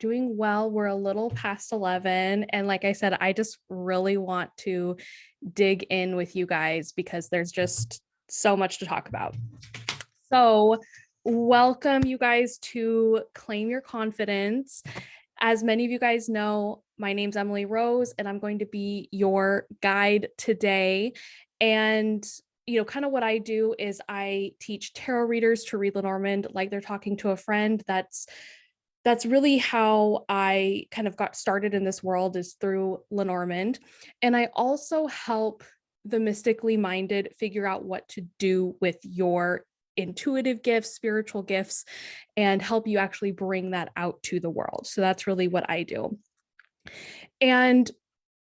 doing well. We're a little past 11. And like I said, I just really want to dig in with you guys because there's just so much to talk about. So, welcome you guys to Claim Your Confidence. As many of you guys know, my name's Emily Rose, and I'm going to be your guide today. And kind of what I do is I teach tarot readers to read Lenormand like they're talking to a friend. That's really how I kind of got started in this world, is through Lenormand. And I also help the mystically minded figure out what to do with your intuitive gifts, spiritual gifts, and help you actually bring that out to the world. So that's really what I do. And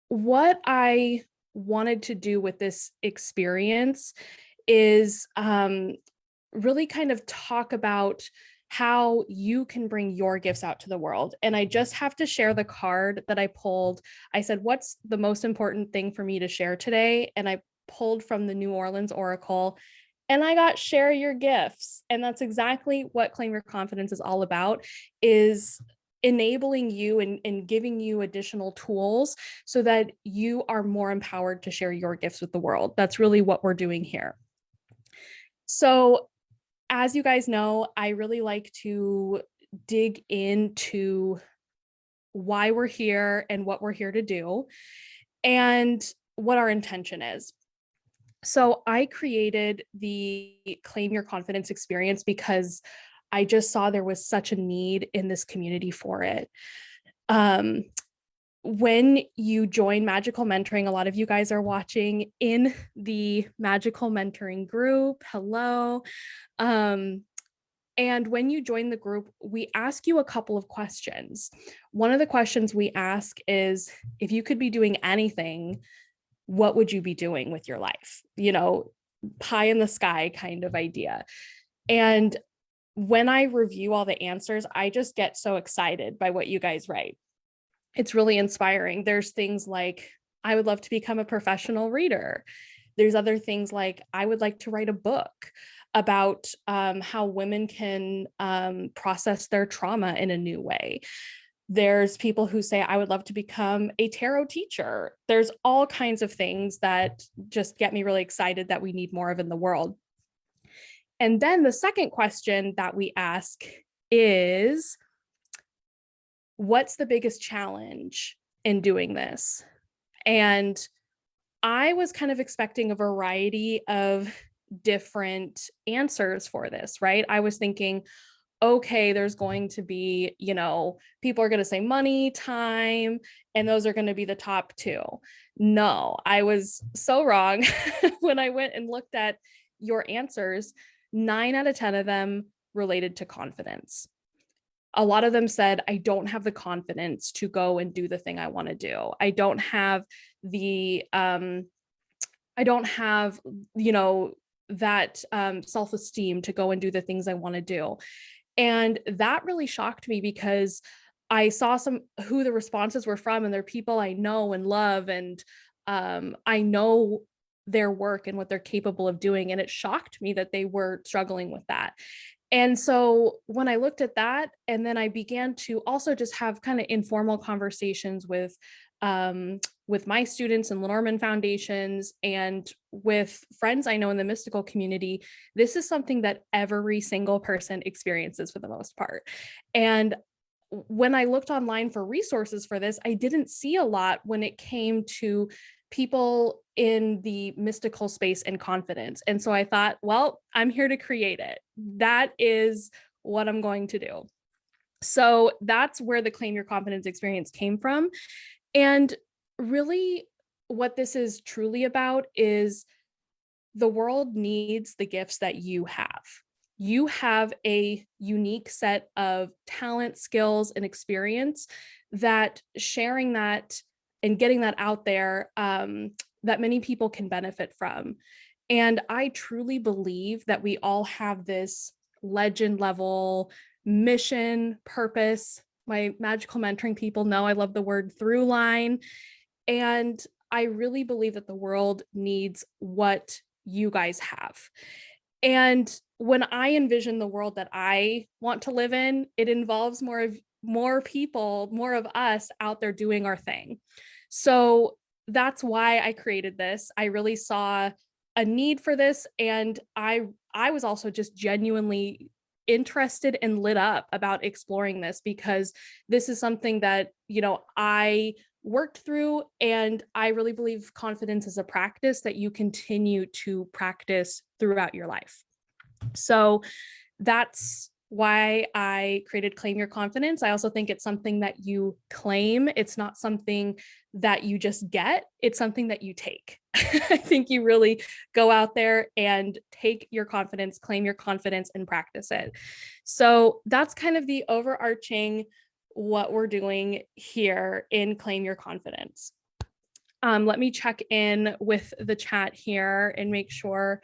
what I wanted to do with this experience is really kind of talk about how you can bring your gifts out to the world. And I just have to share the card that I pulled. I said, what's the most important thing for me to share today? And I pulled from the New Orleans Oracle, and I got share your gifts. And that's exactly what Claim Your Confidence is all about, is enabling you and giving you additional tools so that you are more empowered to share your gifts with the world. That's really what we're doing here. So, as you guys know, I really like to dig into why we're here and what we're here to do and what our intention is. So I created the Claim Your Confidence experience because I just saw there was such a need in this community for it. When you join Magical Mentoring, a lot of you guys are watching in the Magical Mentoring group. Hello. And when you join the group, we ask you a couple of questions. One of the questions we ask is, if you could be doing anything, what would you be doing with your life? Pie in the sky kind of idea. And when I review all the answers, I just get so excited by what you guys write. It's really inspiring. There's things like, I would love to become a professional reader. There's other things like, I would like to write a book about how women can process their trauma in a new way. There's people who say, I would love to become a tarot teacher. There's all kinds of things that just get me really excited that we need more of in the world. And then the second question that we ask is, what's the biggest challenge in doing this? And I was kind of expecting a variety of different answers for this, right? I was thinking, okay, there's going to be, people are going to say money, time, and those are going to be the top two. No, I was so wrong. When I went and looked at your answers, 9 out of 10 of them related to confidence. A lot of them said, I don't have the confidence to go and do the thing I want to do. I don't have that self-esteem to go and do the things I want to do. And that really shocked me because I saw who the responses were from, and they're people I know and love, and I know their work and what they're capable of doing. And it shocked me that they were struggling with that. And so when I looked at that, and then I began to also just have kind of informal conversations with my students in Lenormand foundations and with friends I know in the mystical community, this is something that every single person experiences for the most part. And when I looked online for resources for this, I didn't see a lot when it came to people in the mystical space and confidence. And so I thought, well, I'm here to create it. That is what I'm going to do. So that's where the Claim Your Confidence experience came from. And really what this is truly about is the world needs the gifts that you have. You have a unique set of talent, skills, and experience that sharing that and getting that out there, that many people can benefit from. And I truly believe that we all have this legend level mission, purpose. My magical mentoring people know I love the word through line. And I really believe that the world needs what you guys have. And when I envision the world that I want to live in, it involves more people, more of us out there doing our thing. So that's why I created this. I really saw a need for this, and I was also just genuinely interested and lit up about exploring this, because this is something that, I worked through, and I really believe confidence is a practice that you continue to practice throughout your life. So that's why I created Claim Your Confidence. I also think it's something that you claim. It's not something that you just get, it's something that you take. I think you really go out there and take your confidence, claim your confidence, and practice it. So that's kind of the overarching what we're doing here in Claim Your Confidence. Let me check in with the chat here and make sure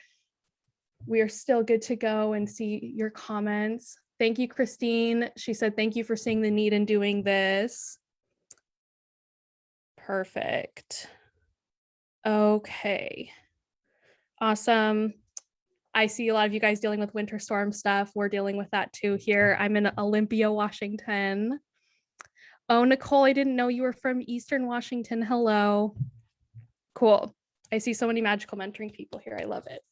we are still good to go and see your comments. Thank you, Christine. She said, thank you for seeing the need in doing this. Perfect. Okay. Awesome. I see a lot of you guys dealing with winter storm stuff. We're dealing with that too here. I'm in Olympia, Washington. Oh, Nicole, I didn't know you were from Eastern Washington. Hello. Cool. I see so many magical mentoring people here. I love it.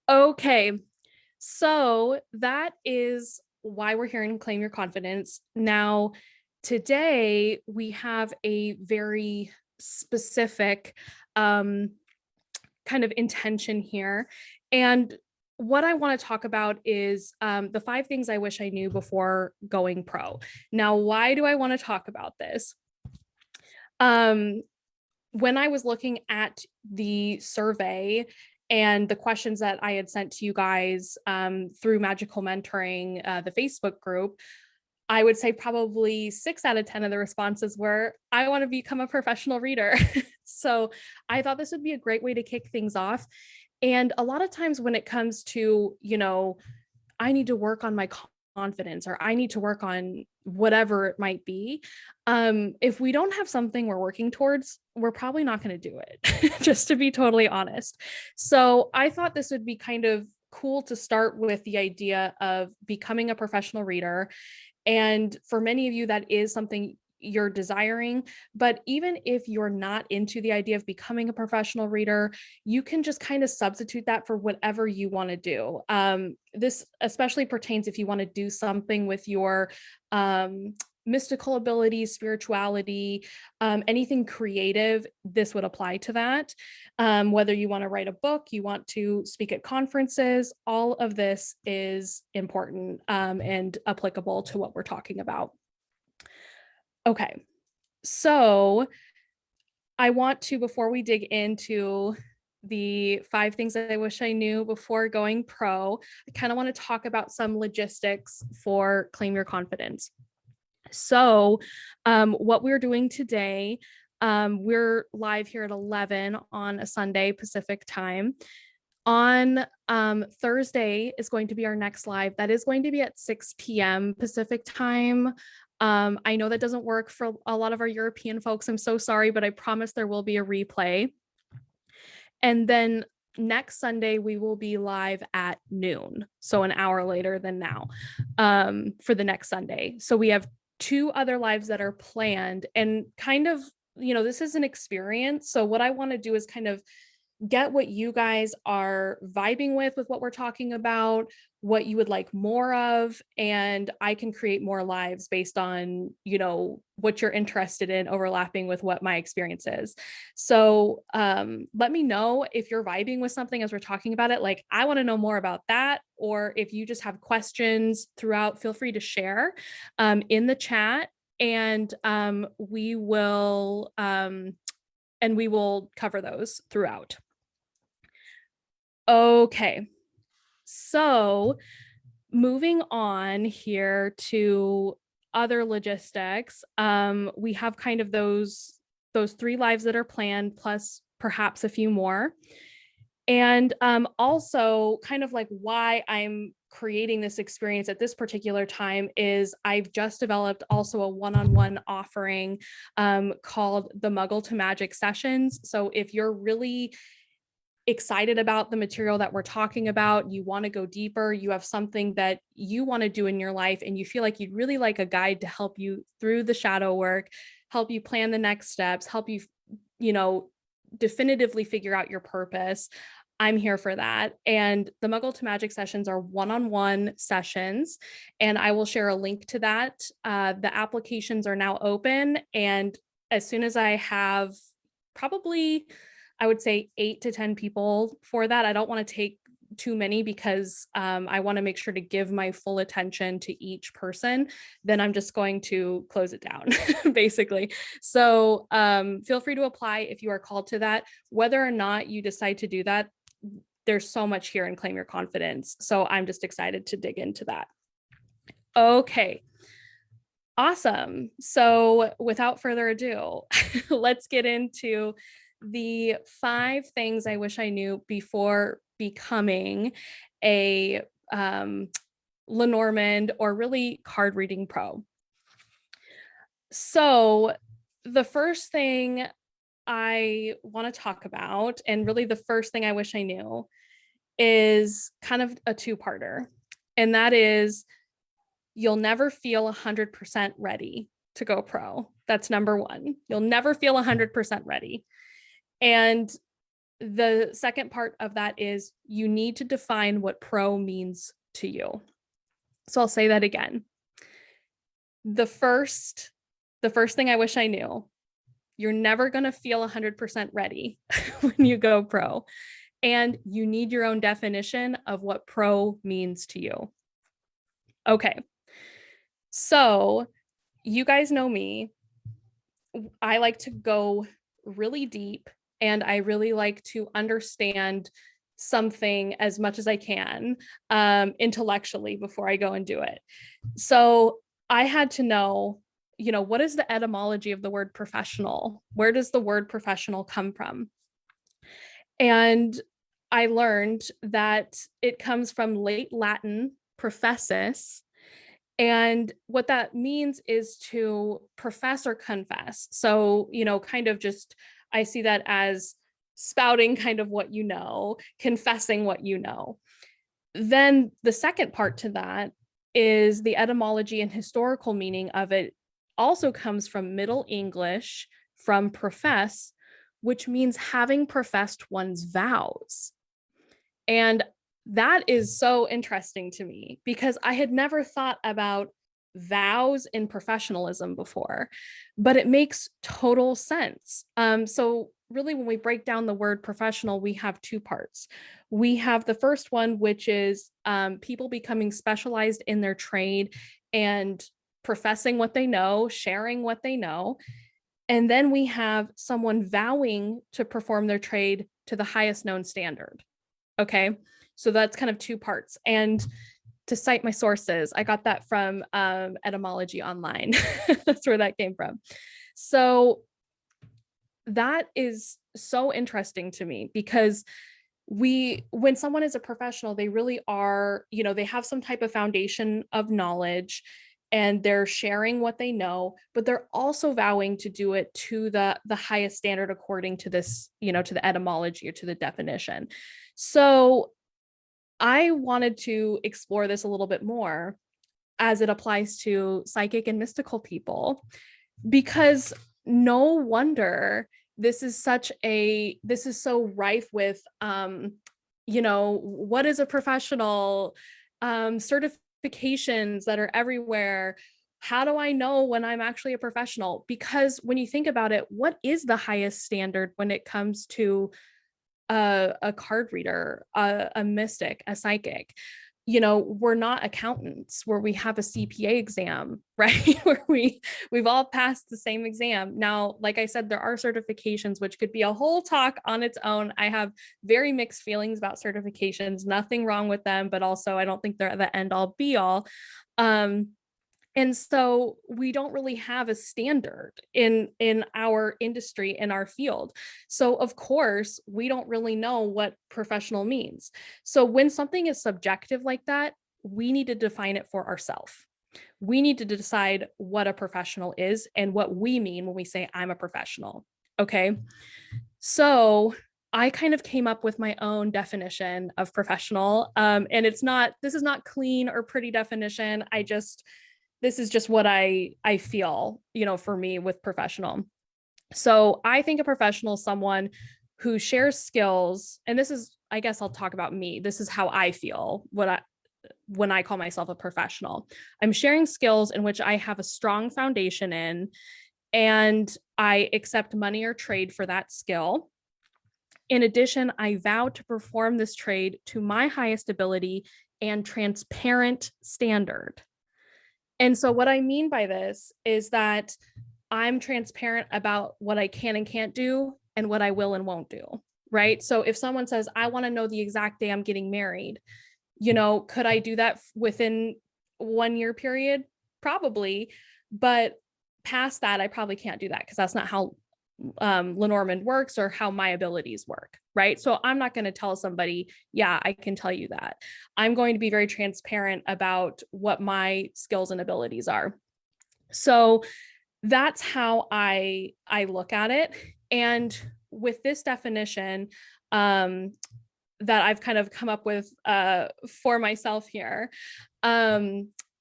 Okay. So that is why we're here in Claim Your Confidence. Now, today we have a very specific kind of intention here. And what I want to talk about is the 5 things I wish I knew before going pro. Now, why do I want to talk about this? When I was looking at the survey and the questions that I had sent to you guys through Magical Mentoring, the Facebook group, I would say probably 6 out of 10 of the responses were, I want to become a professional reader. So I thought this would be a great way to kick things off. And a lot of times when it comes to, I need to work on my confidence, or I need to work on whatever it might be, if we don't have something we're working towards, we're probably not going to do it, just to be totally honest. So I thought this would be kind of cool to start with the idea of becoming a professional reader. And for many of you, that is something you're desiring. But even if you're not into the idea of becoming a professional reader, you can just kind of substitute that for whatever you want to do. This especially pertains if you want to do something with your mystical abilities, spirituality, anything creative. This would apply to that. Whether you want to write a book, you want to speak at conferences, all of this is important and applicable to what we're talking about. Okay, so I want to, before we dig into the 5 things that I wish I knew before going pro, I kind of want to talk about some logistics for Claim Your Confidence. So what we're doing today, we're live here at 11 on a Sunday Pacific time. On Thursday is going to be our next live. That is going to be at 6 p.m. Pacific time. I know that doesn't work for a lot of our European folks. I'm so sorry, but I promise there will be a replay. And then next Sunday, we will be live at noon. So an hour later than now for the next Sunday. So we have 2 other lives that are planned, and kind of, this is an experience. So what I want to do is kind of get what you guys are vibing with what we're talking about, what you would like more of, and I can create more lives based on, what you're interested in overlapping with what my experience is. So let me know if you're vibing with something as we're talking about it. Like, I want to know more about that, or if you just have questions throughout, feel free to share in the chat, and we will cover those throughout. Okay, so moving on here to other logistics, we have kind of those 3 lives that are planned, plus perhaps a few more. And also kind of like why I'm creating this experience at this particular time is I've just developed also a one-on-one offering called the Muggle to Magic sessions. So if you're really excited about the material that we're talking about, you want to go deeper, you have something that you want to do in your life, and you feel like you'd really like a guide to help you through the shadow work, help you plan the next steps, help you, definitively figure out your purpose, I'm here for that. And the Muggle to Magic sessions are one-on-one sessions, and I will share a link to that. The applications are now open, and as soon as I have probably, I would say 8 to 10 people for that. I don't want to take too many because I want to make sure to give my full attention to each person. Then I'm just going to close it down, basically. So feel free to apply if you are called to that. Whether or not you decide to do that, there's so much here in Claim Your Confidence. So I'm just excited to dig into that. Okay. Awesome. So without further ado, let's get into the 5 things I wish I knew before becoming a Lenormand or really card reading pro. So the first thing I want to talk about, and really the first thing I wish I knew, is kind of a two-parter. And that is, you'll never feel 100% ready to go pro. That's number one. You'll never feel 100% ready. And the second part of that is you need to define what pro means to you. So I'll say that again. The first thing I wish I knew, you're never going to feel 100% ready when you go pro. And you need your own definition of what pro means to you. Okay. So you guys know me. I like to go really deep, and I really like to understand something as much as I can intellectually before I go and do it. So I had to know, what is the etymology of the word professional? Where does the word professional come from? And I learned that it comes from late Latin professus. And what that means is to profess or confess. So, kind of just, I see that as spouting kind of what you know, confessing what you know. Then the second part to that is the etymology and historical meaning of it also comes from Middle English, from profess, which means having professed one's vows. And that is so interesting to me because I had never thought about vows in professionalism before, but it makes total sense. So really, when we break down the word professional, we have 2 parts. We have the first one, which is people becoming specialized in their trade and professing what they know, sharing what they know. And then we have someone vowing to perform their trade to the highest known standard. Okay, so that's kind of 2 parts. And to cite my sources, I got that from Etymology Online. That's where that came from. So that is so interesting to me because when someone is a professional, they really are, they have some type of foundation of knowledge and they're sharing what they know, but they're also vowing to do it to the highest standard according to this, to the etymology or to the definition. So I wanted to explore this a little bit more as it applies to psychic and mystical people, because no wonder this is so rife with, what is a professional, certifications that are everywhere. How do I know when I'm actually a professional? Because when you think about it, what is the highest standard when it comes to a card reader, a mystic, a psychic? We're not accountants where we have a CPA exam, right? Where we've all passed the same exam. Now, like I said, there are certifications, which could be a whole talk on its own. I have very mixed feelings about certifications, nothing wrong with them, but also I don't think they're the end all be all. And so we don't really have a standard in our industry, in our field. So of course, we don't really know what professional means. So when something is subjective like that, we need to define it for ourselves. We need to decide what a professional is and what we mean when we say I'm a professional. Okay. So I kind of came up with my own definition of professional. And this is not clean or pretty definition. This is just what I feel, for me with professional. So I think a professional is someone who shares skills, and this is, I guess I'll talk about me. This is how I feel when I call myself a professional. I'm sharing skills in which I have a strong foundation in, and I accept money or trade for that skill. In addition, I vow to perform this trade to my highest ability and transparent standard. And so what I mean by this is that I'm transparent about what I can and can't do and what I will and won't do, right? So if someone says, I want to know the exact day I'm getting married, could I do that within 1 year period? Probably. But past that, I probably can't do that because that's not how Lenormand works or how my abilities work, right? So I'm not going to tell somebody, yeah, I can tell you that. I'm going to be very transparent about what my skills and abilities are. So that's how I look at it. And with this definition that I've kind of come up with for myself here,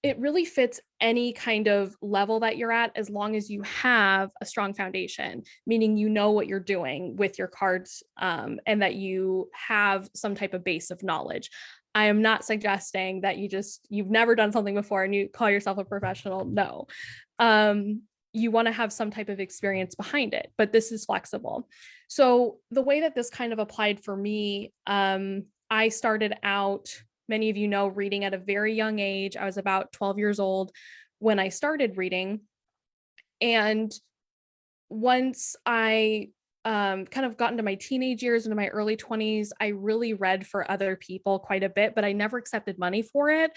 it really fits any kind of level that you're at, as long as you have a strong foundation, meaning you know what you're doing with your cards, and that you have some type of base of knowledge. I am not suggesting that you've never done something before and you call yourself a professional. No. You want to have some type of experience behind it, but this is flexible. So the way that this kind of applied for me, I started out, many of you know, reading at a very young age. I was about 12 years old when I started reading. And once I kind of got into my teenage years, into my early 20s, I really read for other people quite a bit, but I never accepted money for it.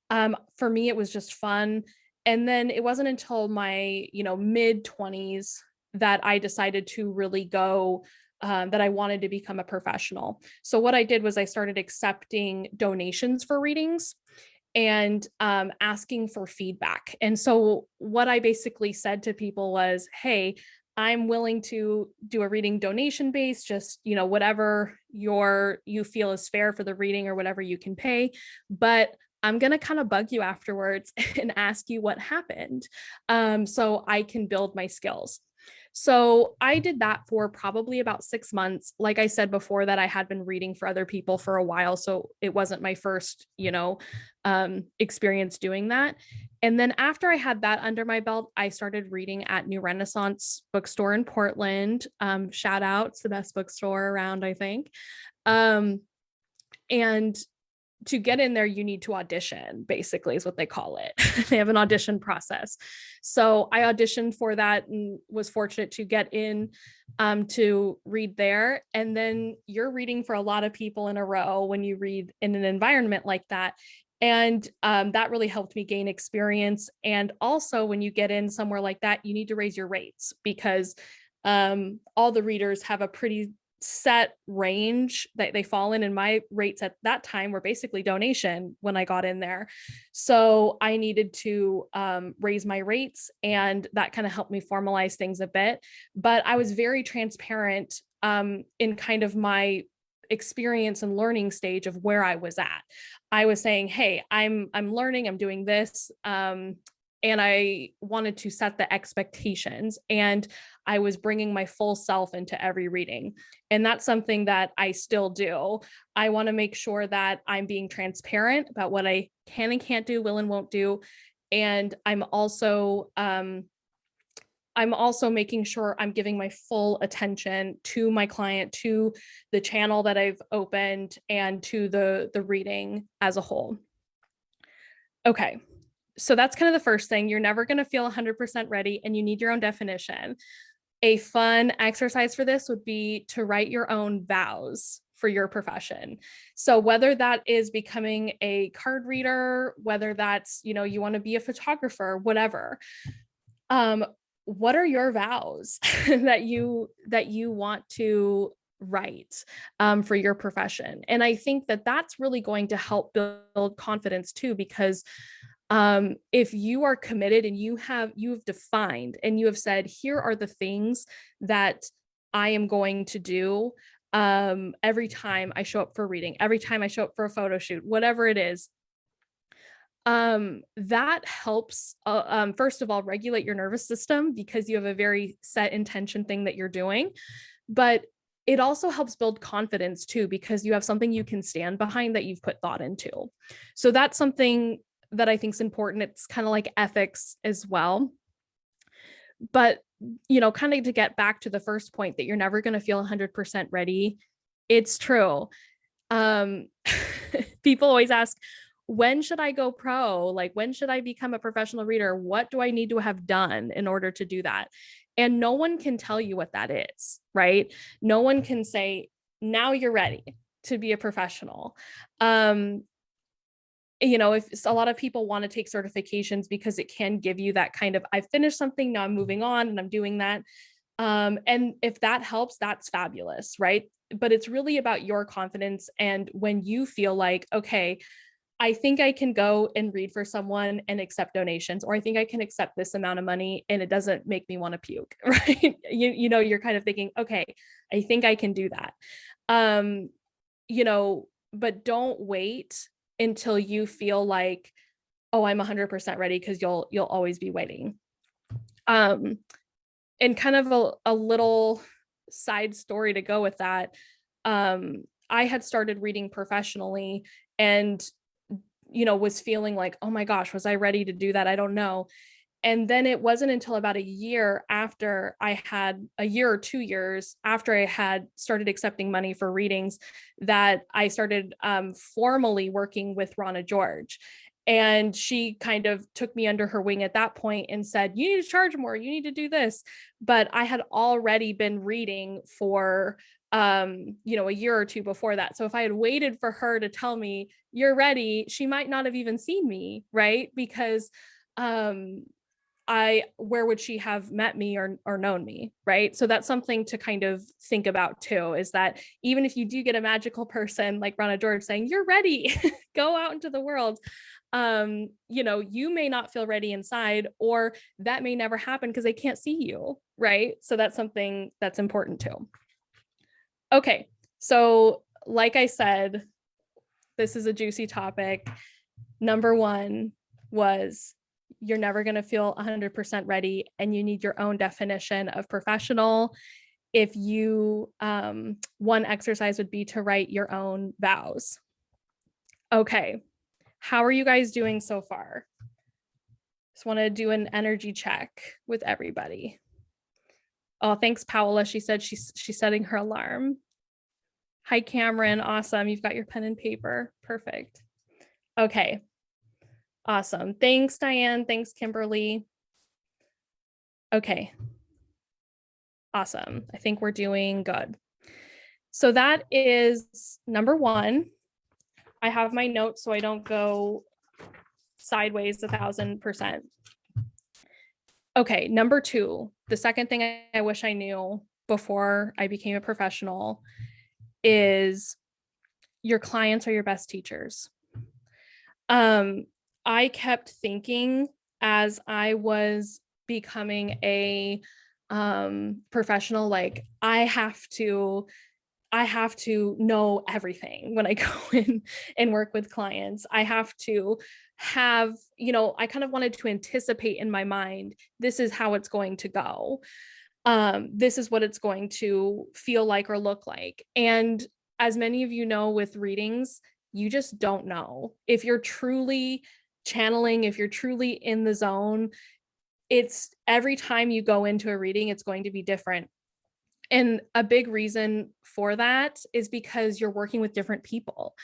For me, it was just fun. And then it wasn't until my, mid 20s that I decided to really go, that I wanted to become a professional. So what I did was I started accepting donations for readings and asking for feedback. And so what I basically said to people was, hey, I'm willing to do a reading donation base, just, whatever you feel is fair for the reading or whatever you can pay. But I'm going to kind of bug you afterwards and ask you what happened, so I can build my skills. So I did that for probably about 6 months. Like I said before, that I had been reading for other people for a while, so it wasn't my first, experience doing that. And then after I had that under my belt, I started reading at New Renaissance bookstore in Portland. Shout out, it's the best bookstore around, I think. And to get in there, you need to audition, basically, is what they call it. They have an audition process. So I auditioned for that and was fortunate to get in to read there. And then you're reading for a lot of people in a row when you read in an environment like that. And that really helped me gain experience. And also, when you get in somewhere like that, you need to raise your rates, because all the readers have a pretty set range that they fall in, and my rates at that time were basically donation when I got in there. So I needed to raise my rates, and that kind of helped me formalize things a bit. But I was very transparent in kind of my experience and learning stage of where I was at. I was saying, hey, I'm learning, I'm doing this. And I wanted to set the expectations, and I was bringing my full self into every reading. And that's something that I still do. I want to make sure that I'm being transparent about what I can and can't do, will and won't do. And I'm also making sure I'm giving my full attention to my client, to the channel that I've opened, and to the reading as a whole. Okay. So that's kind of the first thing. You're never going to feel 100% ready, and you need your own definition. A fun exercise for this would be to write your own vows for your profession. So whether that is becoming a card reader, whether that's, you want to be a photographer, whatever. What are your vows that you want to write for your profession? And I think that that's really going to help build confidence too, because if you are committed and you've defined and you have said, here are the things that I am going to do, every time I show up for reading, every time I show up for a photo shoot, whatever it is, that helps, first of all, regulate your nervous system because you have a very set intention thing that you're doing. But it also helps build confidence too, because you have something you can stand behind that you've put thought into. So that's something that I think is important. It's kind of like ethics as well. But, kind of to get back to the first point that you're never going to feel 100% ready, it's true. People always ask, when should I go pro? Like, when should I become a professional reader? What do I need to have done in order to do that? And no one can tell you what that is, right? No one can say, now you're ready to be a professional. If a lot of people want to take certifications because it can give you that kind of, I finished something, now I'm moving on and I'm doing that. And if that helps, that's fabulous, right? But it's really about your confidence. And when you feel like, okay, I think I can go and read for someone and accept donations, or I think I can accept this amount of money and it doesn't make me want to puke, right? You're kind of thinking, okay, I think I can do that. But don't wait until you feel like, oh, I'm 100% ready, because you'll always be waiting. And kind of a little side story to go with that. I had started reading professionally and was feeling like, oh my gosh, was I ready to do that? I don't know. And then it wasn't until about a year or 2 years after I had started accepting money for readings that I started formally working with Ronna George. And she kind of took me under her wing at that point and said, you need to charge more, you need to do this. But I had already been reading for a year or two before that. So if I had waited for her to tell me you're ready, she might not have even seen me, right? Because where would she have met me or known me, right? So that's something to kind of think about too, is that even if you do get a magical person like Ronna George saying, you're ready, go out into the world, you may not feel ready inside, or that may never happen because they can't see you, right? So that's something that's important too. Okay, so like I said, this is a juicy topic. Number one was, you're never going to feel 100% ready, and you need your own definition of professional. If you, one exercise would be to write your own vows. Okay, how are you guys doing so far? Just want to do an energy check with everybody. Oh, thanks, Paola. She said she's setting her alarm. Hi, Cameron. Awesome. You've got your pen and paper. Perfect. Okay. Awesome. Thanks, Diane. Thanks, Kimberly. Okay. Awesome. I think we're doing good. So that is number one. I have my notes so I don't go sideways 1,000%. Okay. Number two, the second thing I wish I knew before I became a professional is your clients are your best teachers. I kept thinking as I was becoming a professional, like I have to know everything when I go in and work with clients. I have to have, I kind of wanted to anticipate in my mind, this is how it's going to go. This is what it's going to feel like or look like. And as many of you know, with readings, you just don't know. If you're truly channeling, if you're truly in the zone, it's every time you go into a reading, it's going to be different. And a big reason for that is because you're working with different people.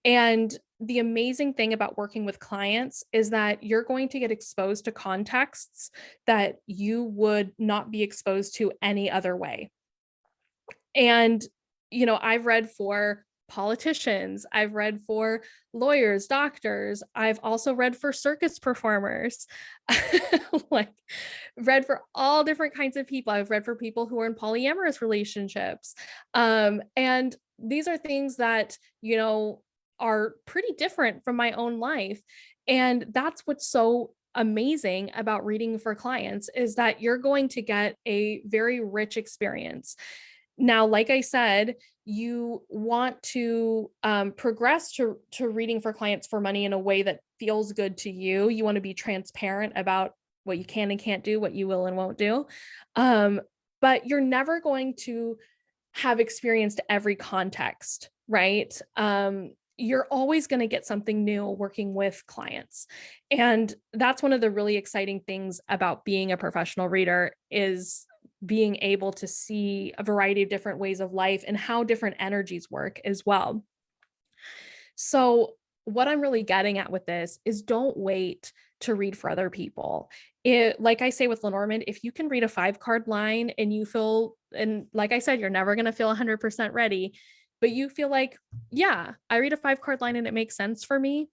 And the amazing thing about working with clients is that you're going to get exposed to contexts that you would not be exposed to any other way. And, I've read for politicians, I've read for lawyers, doctors, I've also read for circus performers, like read for all different kinds of people. I've read for people who are in polyamorous relationships. And these are things that, are pretty different from my own life. And that's what's so amazing about reading for clients, is that you're going to get a very rich experience. Now, like I said, you want to progress to reading for clients for money in a way that feels good to you. You want to be transparent about what you can and can't do, what you will and won't do. Um, but you're never going to have experienced every context, right? You're always going to get something new working with clients. And that's one of the really exciting things about being a professional reader is being able to see a variety of different ways of life and how different energies work as well. So, what I'm really getting at with this is don't wait to read for other people. Like I say with Lenormand, if you can read a 5 card line and you feel, and like I said, you're never going to feel 100% ready, but you feel like, yeah, I read a 5 card line and it makes sense for me.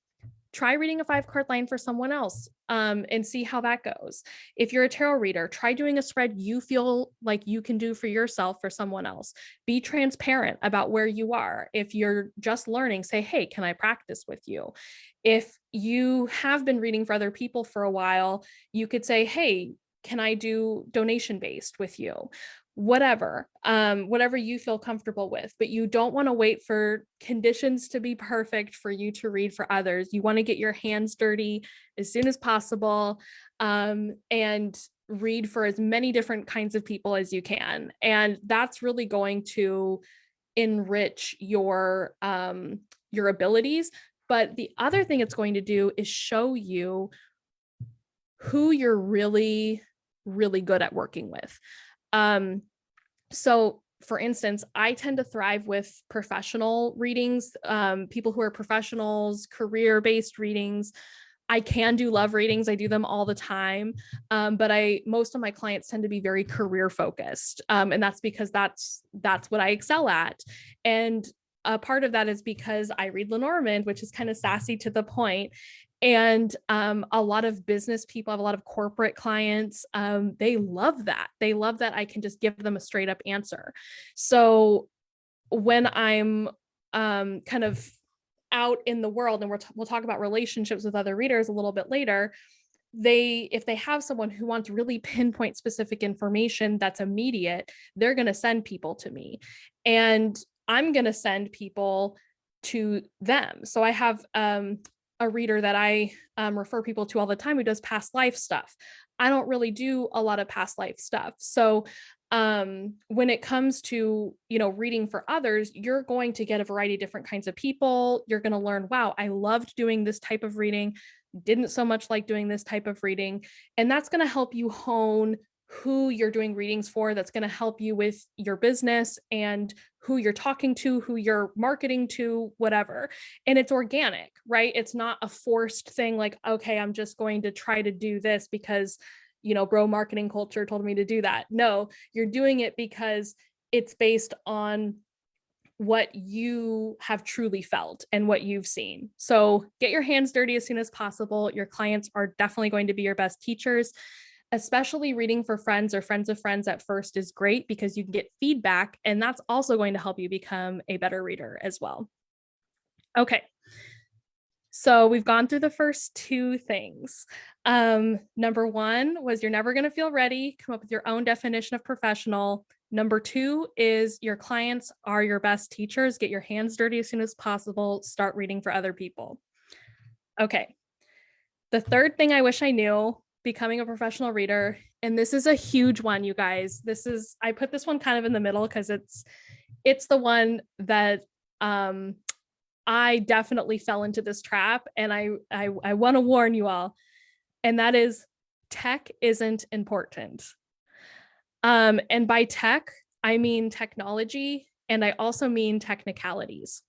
Try reading a 5 card line for someone else and see how that goes. If you're a tarot reader, try doing a spread you feel like you can do for yourself for someone else. Be transparent about where you are. If you're just learning, say, hey, can I practice with you? If you have been reading for other people for a while, you could say, hey, can I do donation based with you? Whatever you feel comfortable with, but you don't want to wait for conditions to be perfect for you to read for others. You want to get your hands dirty as soon as possible, and read for as many different kinds of people as you can. And that's really going to enrich your abilities. But the other thing it's going to do is show you who you're really, really good at working with. So for instance, I tend to thrive with professional readings, people who are professionals, career-based readings. I can do love readings. I do them all the time. But most of my clients tend to be very career focused. And that's because that's what I excel at. And a part of that is because I read Lenormand, which is kind of sassy to the point. And a lot of business people, I have a lot of corporate clients. They love that. They love that I can just give them a straight up answer. So when I'm kind of out in the world, and we'll talk about relationships with other readers a little bit later, if they have someone who wants really pinpoint specific information that's immediate, they're going to send people to me, and I'm going to send people to them. So I have a reader that I refer people to all the time who does past life stuff. I don't really do a lot of past life stuff. So when it comes to, reading for others, you're going to get a variety of different kinds of people. You're going to learn, wow, I loved doing this type of reading, didn't so much like doing this type of reading. And that's going to help you hone who you're doing readings for. That's going to help you with your business and who you're talking to, who you're marketing to, whatever. And it's organic, right? It's not a forced thing like, okay, I'm just going to try to do this because, bro marketing culture told me to do that. No, you're doing it because it's based on what you have truly felt and what you've seen. So get your hands dirty as soon as possible. Your clients are definitely going to be your best teachers. Especially reading for friends or friends of friends at first is great because you can get feedback, and that's also going to help you become a better reader as well. Okay. So we've gone through the first 2 things. Number 1 was you're never going to feel ready. Come up with your own definition of professional. Number 2 is your clients are your best teachers. Get your hands dirty as soon as possible. Start reading for other people. Okay. The third thing I wish I knew, becoming a professional reader, and this is a huge one, you guys. I put this one kind of in the middle because it's the one that I definitely fell into this trap, and I want to warn you all, and that is tech isn't important. And by tech, I mean technology, and I also mean technicalities.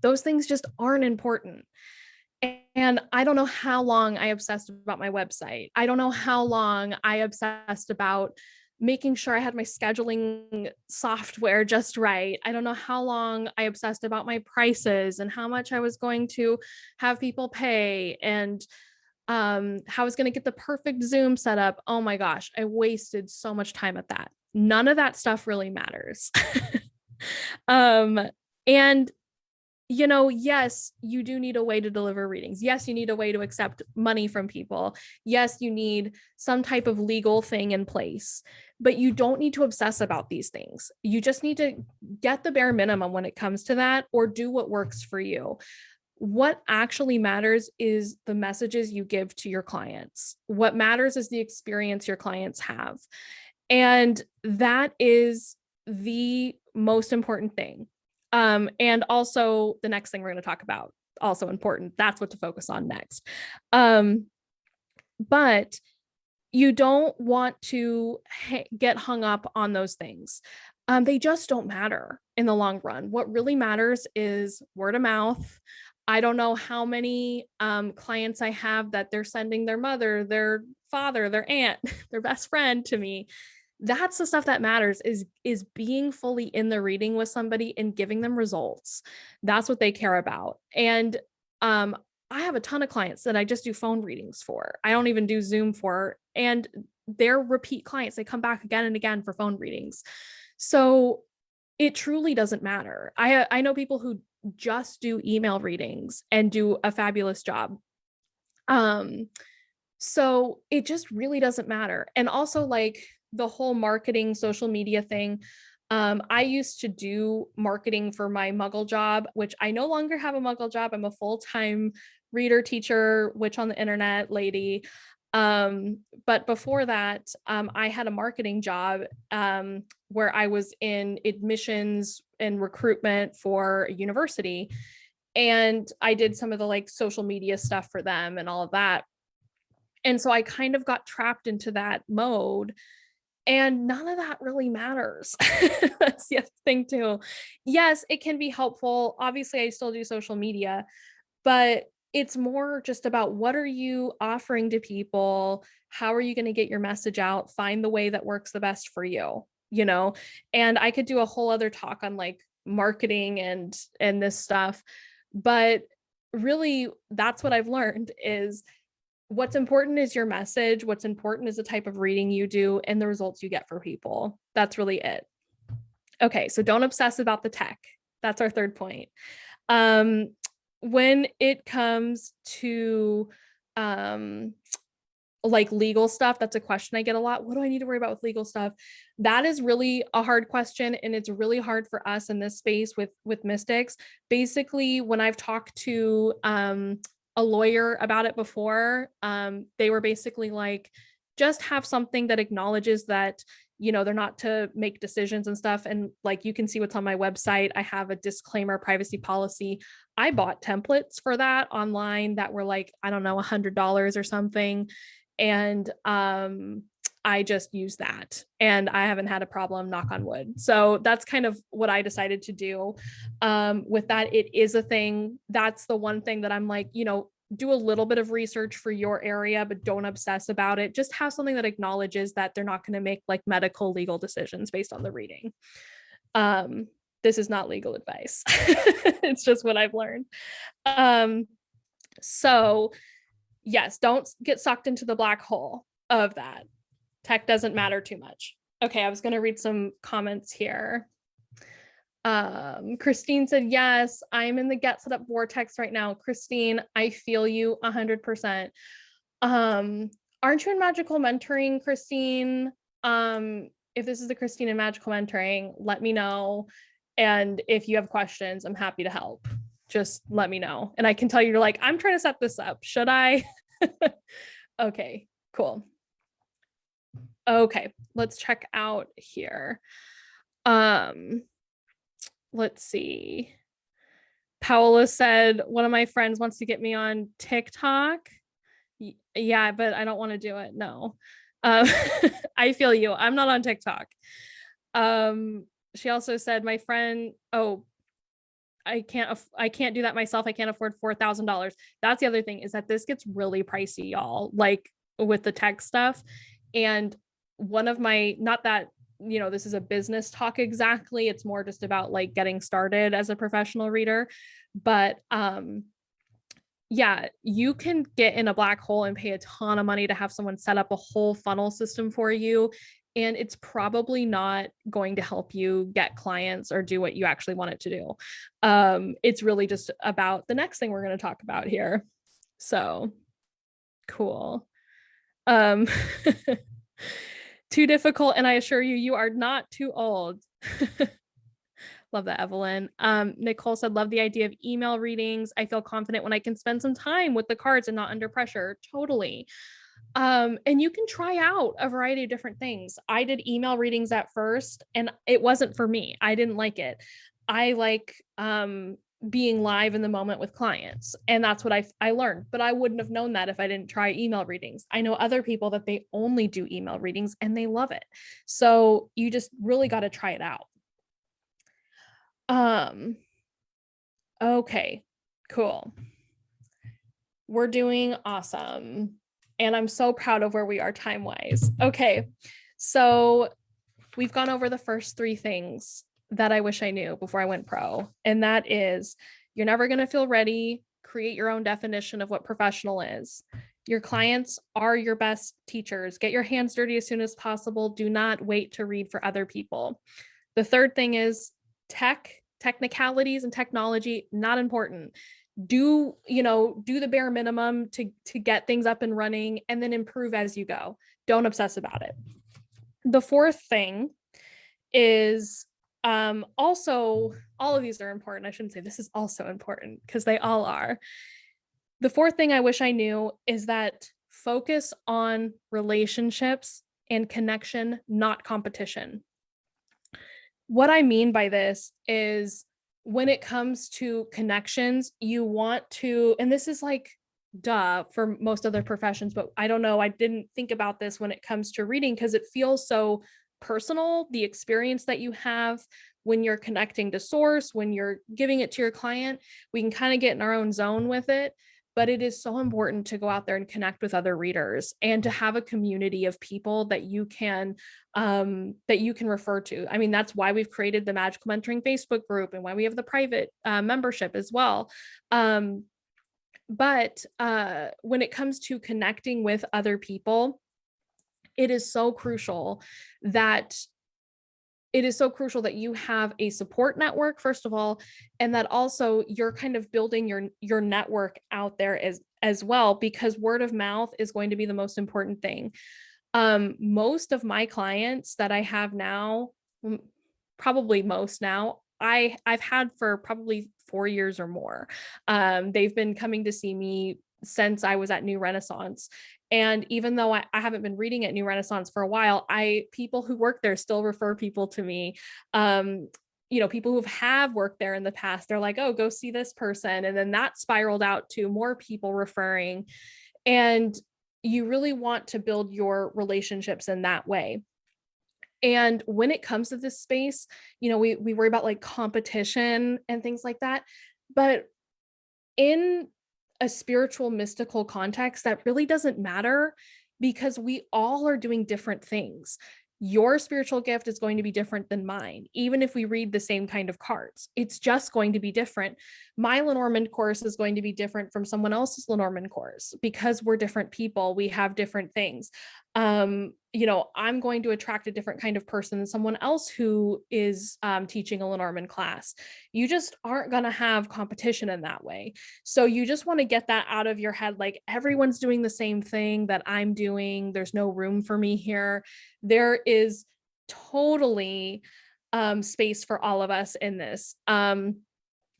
Those things just aren't important. And I don't know how long I obsessed about my website. I don't know how long I obsessed about making sure I had my scheduling software just right. I don't know how long I obsessed about my prices and how much I was going to have people pay and how I was going to get the perfect Zoom setup. Oh my gosh, I wasted so much time at that. None of that stuff really matters. And yes, you do need a way to deliver readings. Yes, you need a way to accept money from people. Yes, you need some type of legal thing in place, but you don't need to obsess about these things. You just need to get the bare minimum when it comes to that, or do what works for you. What actually matters is the messages you give to your clients. What matters is the experience your clients have. And that is the most important thing. And also the next thing we're going to talk about, also important. That's what to focus on next. But you don't want to get hung up on those things. They just don't matter in the long run. What really matters is word of mouth. I don't know how many clients I have that they're sending their mother, their father, their aunt, their best friend to me. That's the stuff that matters, is being fully in the reading with somebody and giving them results. That's what they care about. And I have a ton of clients that I just do phone readings for. I don't even do Zoom for, and they're repeat clients. They come back again and again for phone readings. So it truly doesn't matter. I know people who just do email readings and do a fabulous job. So it just really doesn't matter. And also, like, the whole marketing social media thing. I used to do marketing for my Muggle job, which I no longer have a Muggle job. I'm a full-time reader, teacher, witch on the internet lady. But before that, I had a marketing job where I was in admissions and recruitment for a university. And I did some of the like social media stuff for them and all of that. And so I kind of got trapped into that mode, and none of that really matters. That's the other thing too. Yes, it can be helpful. Obviously, I still do social media, but it's more just about what are you offering to people? How are you going to get your message out? Find the way that works the best for you, you know? And I could do a whole other talk on like marketing and this stuff, but really that's what I've learned is what's important is your message. What's important is the type of reading you do and the results you get for people. That's really it. Okay, so don't obsess about the tech. That's our third point. When it comes to like legal stuff, that's a question I get a lot. What do I need to worry about with legal stuff? That is really a hard question, and it's really hard for us in this space with mystics. Basically, when I've talked to a lawyer about it before, they were basically like, just have something that acknowledges that they're not to make decisions and stuff. And like, you can see what's on my website. I have a disclaimer privacy policy. I bought templates for that online that were like, I don't know, $100 or something. And I just use that, and I haven't had a problem, knock on wood. So that's kind of what I decided to do with that. It is a thing. That's the one thing that I'm like, do a little bit of research for your area, but don't obsess about it. Just have something that acknowledges that they're not going to make like medical legal decisions based on the reading. This is not legal advice. It's just what I've learned. So yes, don't get sucked into the black hole of that. Tech doesn't matter too much. Okay, I was going to read some comments here. Christine said, yes, I'm in the get set up vortex right now. Christine, I feel you 100%. Aren't you in magical mentoring, Christine? If this is the Christine in magical mentoring, let me know. And if you have questions, I'm happy to help. Just let me know. And I can tell you're like, I'm trying to set this up. Should I? Okay, cool. Okay, let's check out here. Let's see. Paola said, one of my friends wants to get me on TikTok. Yeah, but I don't want to do it. No. I feel you. I'm not on TikTok. She also said, my friend, I can't do that myself. I can't afford $4,000. That's the other thing, is that this gets really pricey, y'all, like with the tech stuff. And one of my, not that, this is a business talk exactly, it's more just about like getting started as a professional reader. But yeah, you can get in a black hole and pay a ton of money to have someone set up a whole funnel system for you. and it's probably not going to help you get clients or do what you actually want it to do. It's really just about the next thing we're going to talk about here. So cool. Um, too difficult, and I assure you, you are not too old. Love that, Evelyn. Nicole said, love the idea of email readings. I feel confident when I can spend some time with the cards and not under pressure. Totally. And you can try out a variety of different things. I did email readings at first, and it wasn't for me. I didn't like it. I like being live in the moment with clients, and that's what I learned. But I wouldn't have known that if I didn't try email readings. I know other people that they only do email readings and they love it. So you just really got to try it out. Okay, cool. We're doing awesome. And I'm so proud of where we are time-wise. Okay, so we've gone over the first 3 things that I wish I knew before I went pro. And that is, you're never going to feel ready. Create your own definition of what professional is. Your clients are your best teachers. Get your hands dirty as soon as possible. Do not wait to read for other people. The third thing is technicalities and technology, not important. Do the bare minimum to get things up and running, and then improve as you go. Don't obsess about it. The fourth thing is also, all of these are important. I shouldn't say this is also important, because they all are. The fourth thing I wish I knew is that focus on relationships and connection, not competition. What I mean by this is, when it comes to connections, you want to, and this is like duh for most other professions, but I don't know, I didn't think about this when it comes to reading, because it feels so personal, the experience that you have when you're connecting to source, when you're giving it to your client. We can kind of get in our own zone with it, but it is so important to go out there and connect with other readers, and to have a community of people that you can refer to. I mean, that's why we've created the Magical Mentoring Facebook group, and why we have the private membership as well. But when it comes to connecting with other people, it is so crucial that you have a support network, first of all, and that also you're kind of building your network out there as well, because word of mouth is going to be the most important thing. Most of my clients that I have now, probably most now, I've had for probably 4 years or more. They've been coming to see me since I was at New Renaissance. And even though I haven't been reading at New Renaissance for a while, people who work there still refer people to me. People who have worked there in the past, they're like, oh, go see this person. And then that spiraled out to more people referring. And you really want to build your relationships in that way. And when it comes to this space, we worry about like competition and things like that. But in a spiritual, mystical context, that really doesn't matter, because we all are doing different things. Your spiritual gift is going to be different than mine. Even if we read the same kind of cards, it's just going to be different. My Lenormand course is going to be different from someone else's Lenormand course, because we're different people. We have different things. I'm going to attract a different kind of person than someone else who is teaching a Lenormand class. You just aren't going to have competition in that way. So you just want to get that out of your head. Like, everyone's doing the same thing that I'm doing. There's no room for me here. There is totally space for all of us in this,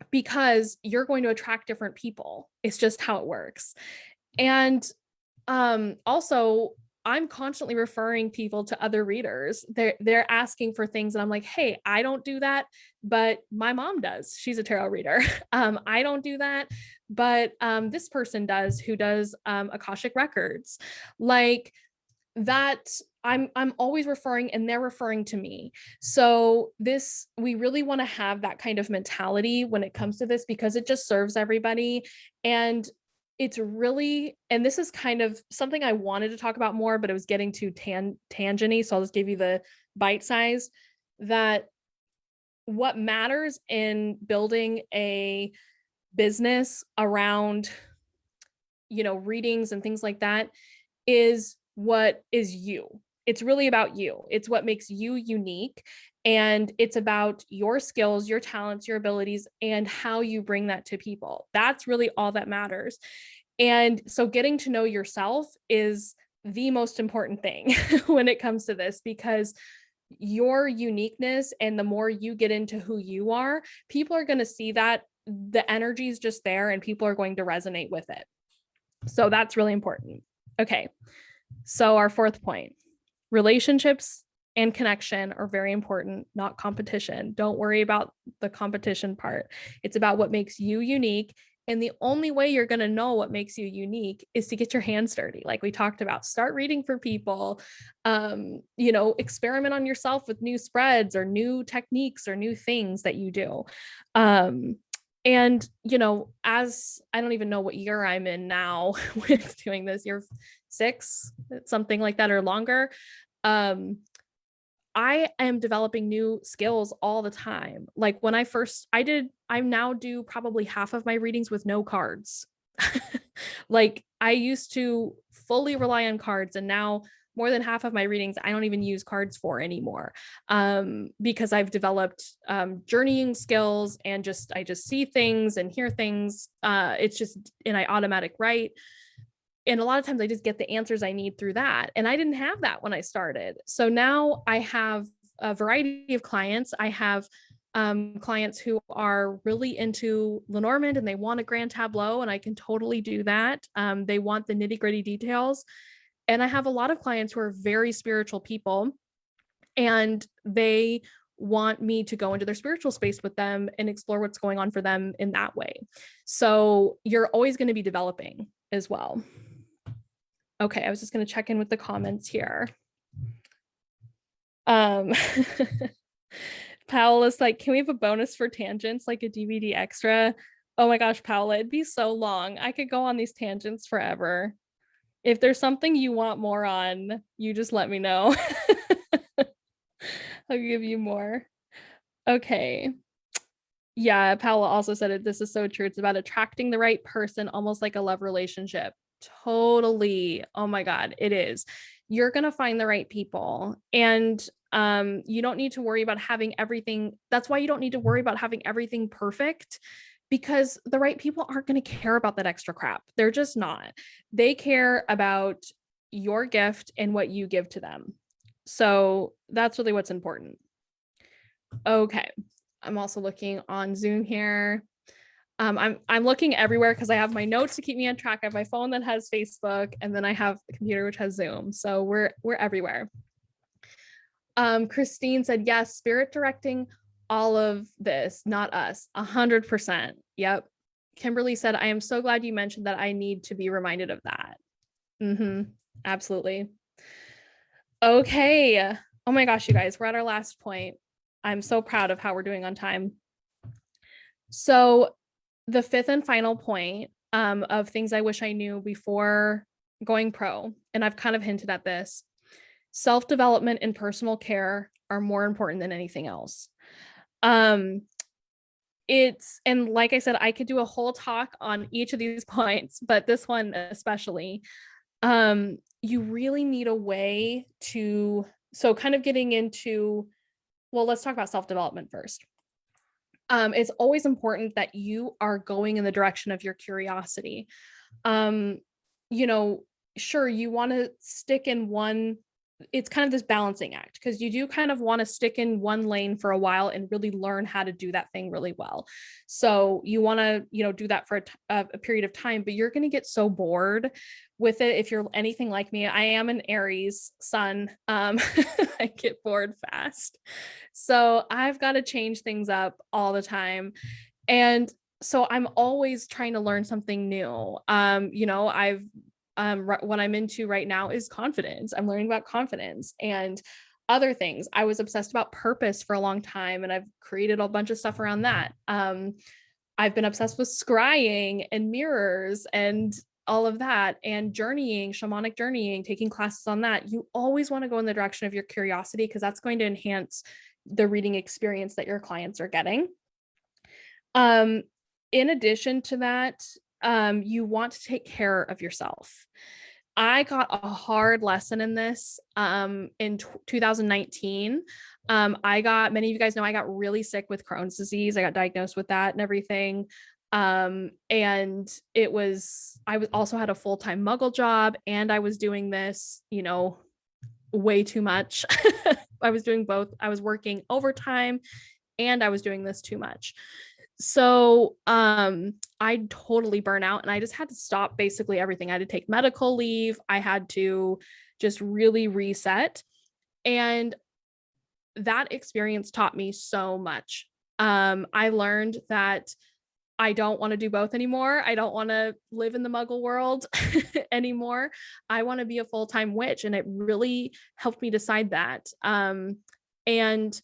because you're going to attract different people. It's just how it works. And also, I'm constantly referring people to other readers. They're asking for things, and I'm like, hey, I don't do that, but my mom does. She's a tarot reader. I don't do that, but this person does, who does Akashic records. Like that, I'm always referring, and they're referring to me. So we really want to have that kind of mentality when it comes to this, because it just serves everybody. And it's really, and this is kind of something I wanted to talk about more, but it was getting too tangent-y. So I'll just give you the bite size, that what matters in building a business around, readings and things like that, is what is you. It's really about you. It's what makes you unique. And it's about your skills, your talents, your abilities, and how you bring that to people. That's really all that matters. And so getting to know yourself is the most important thing when it comes to this, because your uniqueness, and the more you get into who you are, people are going to see that the energy is just there and people are going to resonate with it. So that's really important. Okay. So our fourth point, relationships and connection are very important, not competition. Don't worry about the competition part. It's about what makes you unique. And the only way you're going to know what makes you unique is to get your hands dirty. Like we talked about, start reading for people, experiment on yourself with new spreads or new techniques or new things that you do. And, as I don't even know what year I'm in now with doing this, year 6, something like that or longer. I am developing new skills all the time. Like when I now do probably half of my readings with no cards. Like I used to fully rely on cards, and now more than half of my readings I don't even use cards for anymore, because I've developed journeying skills, and I just see things and hear things. It's just, and I automatic write. And a lot of times I just get the answers I need through that. And I didn't have that when I started. So now I have a variety of clients. I have clients who are really into Lenormand and they want a grand tableau, and I can totally do that. They want the nitty gritty details. And I have a lot of clients who are very spiritual people, and they want me to go into their spiritual space with them and explore what's going on for them in that way. So you're always going to be developing as well. Okay, I was just going to check in with the comments here. Powell is like, can we have a bonus for tangents, like a DVD extra? Oh my gosh, Paola, it'd be so long. I could go on these tangents forever. If there's something you want more on, you just let me know. I'll give you more. Okay. Yeah, Paola also said it. This is so true. It's about attracting the right person, almost like a love relationship. Totally. Oh my God, it is. You're going to find the right people, and you don't need to worry about having everything. That's why you don't need to worry about having everything perfect, because the right people aren't going to care about that extra crap. They're just not. They care about your gift and what you give to them. So that's really what's important. Okay. I'm also looking on Zoom here. I'm looking everywhere because I have my notes to keep me on track. I have my phone that has Facebook, and then I have the computer which has Zoom. So we're everywhere. Christine said, yes, spirit directing all of this, not us. 100%. Yep. Kimberly said, I am so glad you mentioned that. I need to be reminded of that. Absolutely. Okay. Oh my gosh, you guys, we're at our last point. I'm so proud of how we're doing on time. So the fifth and final point of things I wish I knew before going pro, and I've kind of hinted at this, self-development and personal care are more important than anything else. And like I said, I could do a whole talk on each of these points, but this one especially, you really need a way to, so kind of getting into, well, let's talk about self-development first. It's always important that you are going in the direction of your curiosity. Sure, you want to stick in one, it's kind of this balancing act, because you do kind of want to stick in one lane for a while and really learn how to do that thing really well. So you want to, do that for a period of time, but you're going to get so bored with it. If you're anything like me, I am an Aries sun. I get bored fast. So I've got to change things up all the time. And so I'm always trying to learn something new. What I'm into right now is confidence. I'm learning about confidence and other things. I was obsessed about purpose for a long time, and I've created a bunch of stuff around that. I've been obsessed with scrying and mirrors and all of that, and journeying, shamanic journeying, taking classes on that. You always want to go in the direction of your curiosity, because that's going to enhance the reading experience that your clients are getting. In addition to that, you want to take care of yourself. I got a hard lesson in this in 2019. Many of you guys know I got really sick with Crohn's disease. I got diagnosed with that and everything. And I was also had a full-time Muggle job, and I was doing this, way too much. I was doing both. I was working overtime and I was doing this too much. So I totally burn out, and I just had to stop basically everything. I had to take medical leave. I had to just really reset. And that experience taught me so much. I learned that I don't want to do both anymore. I don't want to live in the Muggle world anymore. I want to be a full-time witch. And it really helped me decide that. And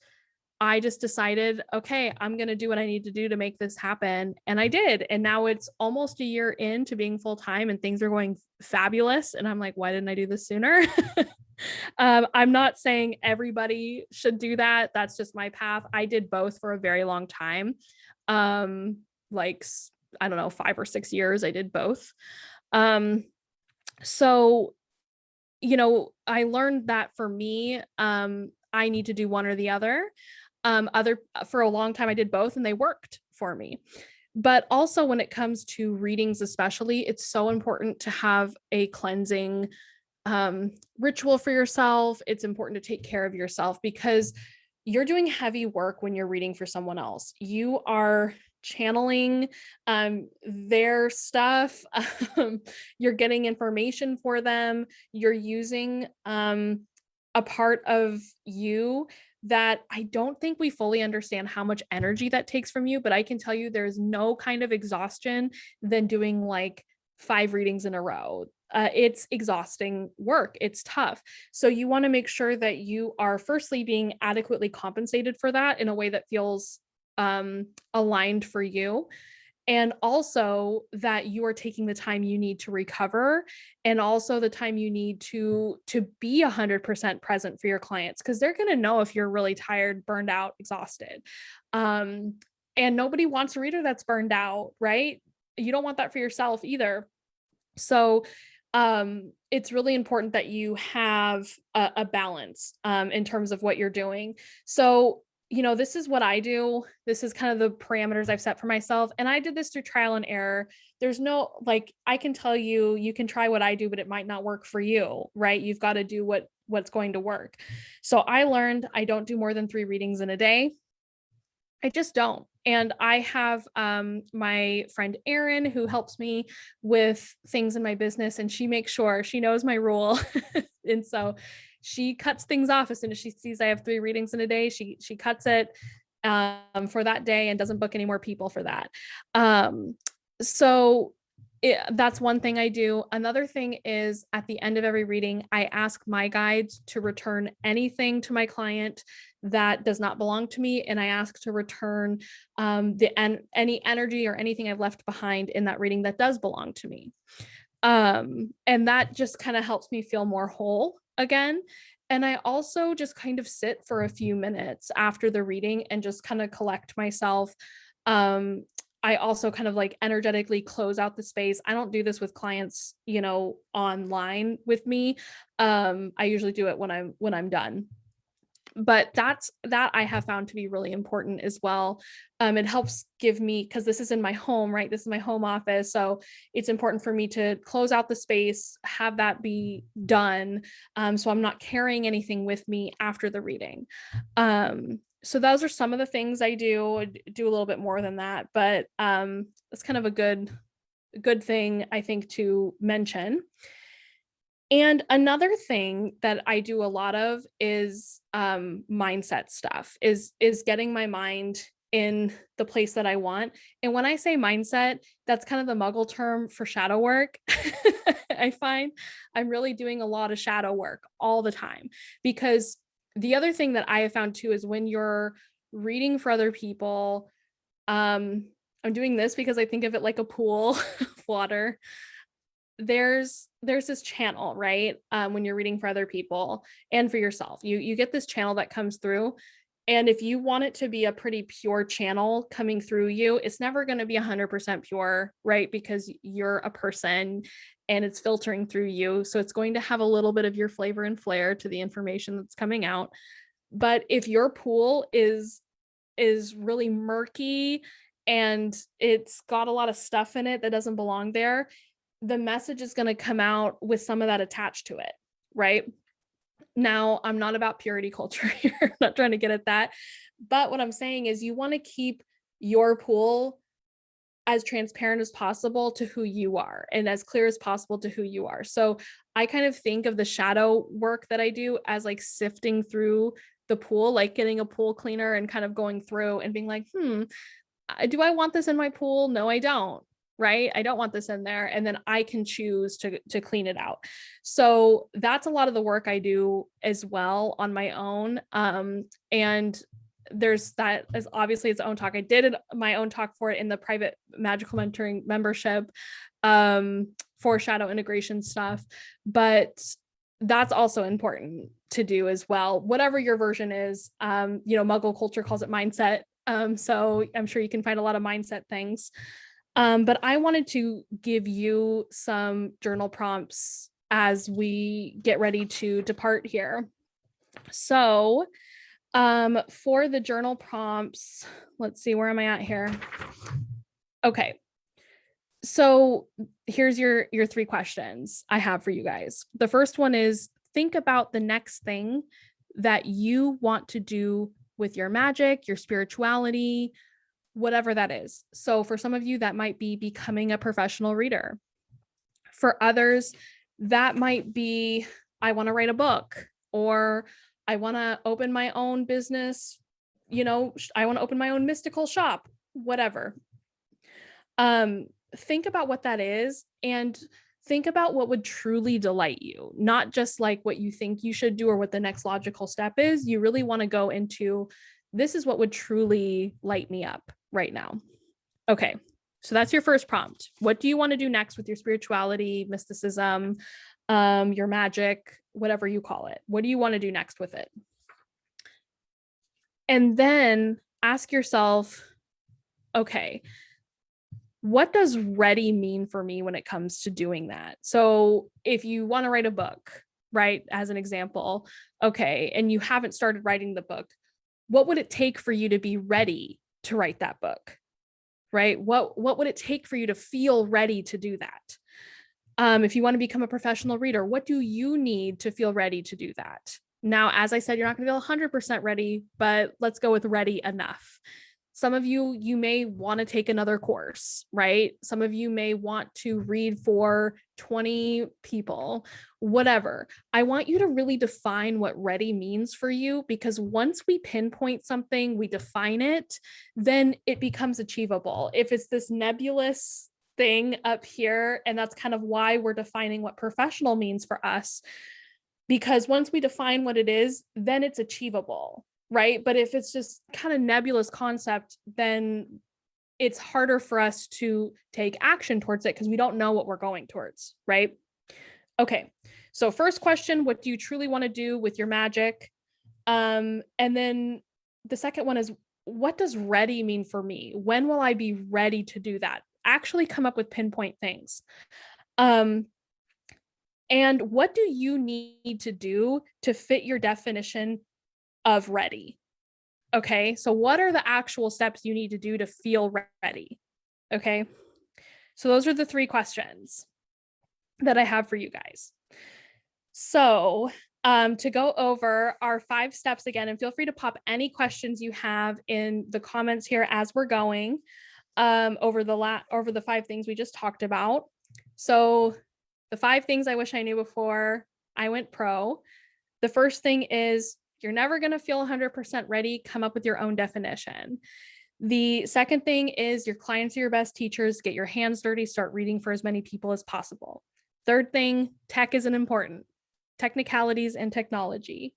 I just decided, okay, I'm going to do what I need to do to make this happen. And I did. And now it's almost a year into being full-time and things are going fabulous. And I'm like, why didn't I do this sooner? I'm not saying everybody should do that. That's just my path. I did both for a very long time. Like, I don't know, 5 or 6 years, I did both. So, I learned that for me, I need to do one or the other. For a long time, I did both and they worked for me. But also when it comes to readings, especially, it's so important to have a cleansing ritual for yourself. It's important to take care of yourself because you're doing heavy work when you're reading for someone else. You are channeling their stuff. You're getting information for them. You're using a part of you that I don't think we fully understand how much energy that takes from you, but I can tell you there's no kind of exhaustion than doing like 5 readings in a row. It's exhausting work. It's tough. So you want to make sure that you are firstly being adequately compensated for that in a way that feels aligned for you. And also that you are taking the time you need to recover, and also the time you need to be 100% present for your clients, because they're going to know if you're really tired, burned out, exhausted. And nobody wants a reader that's burned out, right? You don't want that for yourself either. So it's really important that you have a balance in terms of what you're doing. So this is what I do. This is kind of the parameters I've set for myself. And I did this through trial and error. There's no, like, I can tell you, you can try what I do, but it might not work for you, right? You've got to do what's going to work. So I learned I don't do more than 3 readings in a day. I just don't. And I have my friend Erin, who helps me with things in my business, and she makes sure she knows my rule. And so she cuts things off as soon as she sees I have 3 readings in a day. She cuts it for that day and doesn't book any more people for that. So that's one thing I do. Another thing is at the end of every reading, I ask my guides to return anything to my client that does not belong to me. And I ask to return any energy or anything I've left behind in that reading that does belong to me. And that just kind of helps me feel more whole again. And I also just kind of sit for a few minutes after the reading and just kind of collect myself. I also kind of like energetically close out the space. I don't do this with clients, online with me. I usually do it when I'm done. But that I have found to be really important as well. It helps give me, because this is in my home, right? This is my home office. So it's important for me to close out the space, have that be done. So I'm not carrying anything with me after the reading. So those are some of the things I do a little bit more than that, but it's kind of a good thing, I think, to mention. And another thing that I do a lot of is mindset stuff, is getting my mind in the place that I want. And when I say mindset, that's kind of the Muggle term for shadow work. I find I'm really doing a lot of shadow work all the time, because the other thing that I have found too is when you're reading for other people, I'm doing this because I think of it like a pool of water. There's this channel, right? When you're reading for other people and for yourself, you get this channel that comes through, And if you want it to be a pretty pure channel coming through you, it's never going to be 100% pure, right? Because you're a person and it's filtering through you. So it's going to have a little bit of your flavor and flair to the information that's coming out. But if your pool is really murky and it's got a lot of stuff in it that doesn't belong there, the message is going to come out with some of that attached to it, right? Now, I'm not about purity culture here. I'm not trying to get at that. But what I'm saying is you want to keep your pool as transparent as possible to who you are and as clear as possible to who you are. So I kind of think of the shadow work that I do as like sifting through the pool, like getting a pool cleaner and kind of going through and being like, do I want this in my pool? No, I don't. Right? I don't want this in there. And then I can choose to clean it out. So that's a lot of the work I do as well on my own. And there's that as obviously its own talk. I did my own talk for it in the private magical mentoring membership for shadow integration stuff. But that's also important to do as well. Whatever your version is, Muggle culture calls it mindset. So I'm sure you can find a lot of mindset things. But I wanted to give you some journal prompts as we get ready to depart here. So for the journal prompts, let's see, where am I at here? Okay. So here's your 3 questions I have for you guys. The first one is, think about the next thing that you want to do with your magic, your spirituality, whatever that is. So for some of you, that might be becoming a professional reader. For others, that might be, I want to write a book, or I want to open my own business. I want to open my own mystical shop, whatever. Think about what that is and think about what would truly delight you, not just like what you think you should do or what the next logical step is. You really want to go into, this is what would truly light me up right now. Okay, so that's your first prompt. What do you want to do next with your spirituality, mysticism, your magic, whatever you call it? What do you want to do next with it? And then ask yourself, okay, what does ready mean for me when it comes to doing that? So if you want to write a book, right, as an example, okay, and you haven't started writing the book, what would it take for you to be ready to write that book, right? What would it take for you to feel ready to do that? If you want to become a professional reader, what do you need to feel ready to do that? Now, as I said, you're not going to feel 100% ready, but let's go with ready enough. Some of you may want to take another course, right? Some of you may want to read for 20 people, whatever. I want you to really define what ready means for you, because once we pinpoint something, we define it, then it becomes achievable. If it's this nebulous thing up here, and that's kind of why we're defining what professional means for us, because once we define what it is, then it's achievable. Right? But if it's just kind of nebulous concept, then it's harder for us to take action towards it because we don't know what we're going towards, right? Okay, so first question, what do you truly want to do with your magic? And then the second one is, what does ready mean for me? When will I be ready to do that? Actually come up with pinpoint things. And what do you need to do to fit your definition of ready? Okay, so what are the actual steps you need to do to feel ready? Okay, so those are the 3 questions that I have for you guys. So to go over our 5 steps again, and feel free to pop any questions you have in the comments here as we're going over the 5 things we just talked about. So the 5 things I wish I knew before I went pro. The first thing is, you're never going to feel 100% ready. Come up with your own definition. The second thing is, your clients are your best teachers. Get your hands dirty. Start reading for as many people as possible. Third thing, tech isn't important. Technicalities and technology.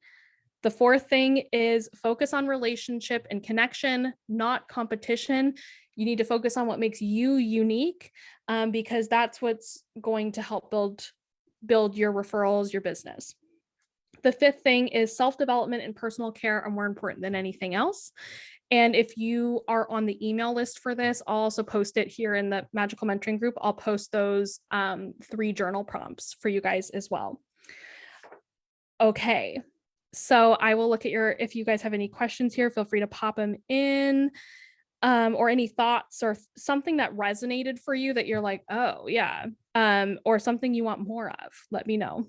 The fourth thing is, focus on relationship and connection, not competition. You need to focus on what makes you unique, because that's what's going to help build your referrals, your business. The fifth thing is self-development and personal care are more important than anything else. And if you are on the email list for this, I'll also post it here in the Magical Mentoring group. I'll post those 3 journal prompts for you guys as well. Okay, so I will look at if you guys have any questions here, feel free to pop them in, or any thoughts or something that resonated for you that you're like, oh yeah, or something you want more of, let me know.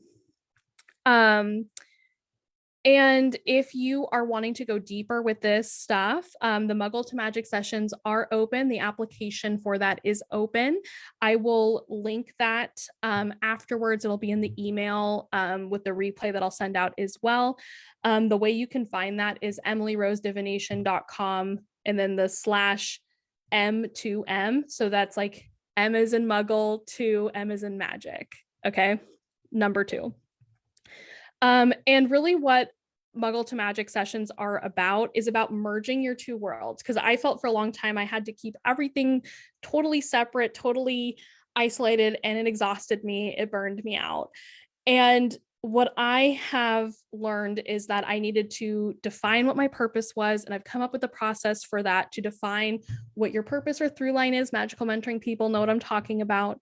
And if you are wanting to go deeper with this stuff, the Muggle to Magic sessions are open. The application for that is open. I will link that afterwards. It'll be in the email with the replay that I'll send out as well. The way you can find that is emilyrosedivination.com and then the /M2M. So that's like M as in Muggle to M as in Magic. Okay, number 2. And really what Muggle to Magic sessions are about is about merging your 2 worlds. Because I felt for a long time I had to keep everything totally separate, totally isolated, and it exhausted me. It burned me out. And what I have learned is that I needed to define what my purpose was. And I've come up with a process for that, to define what your purpose or through line is. Magical mentoring people know what I'm talking about.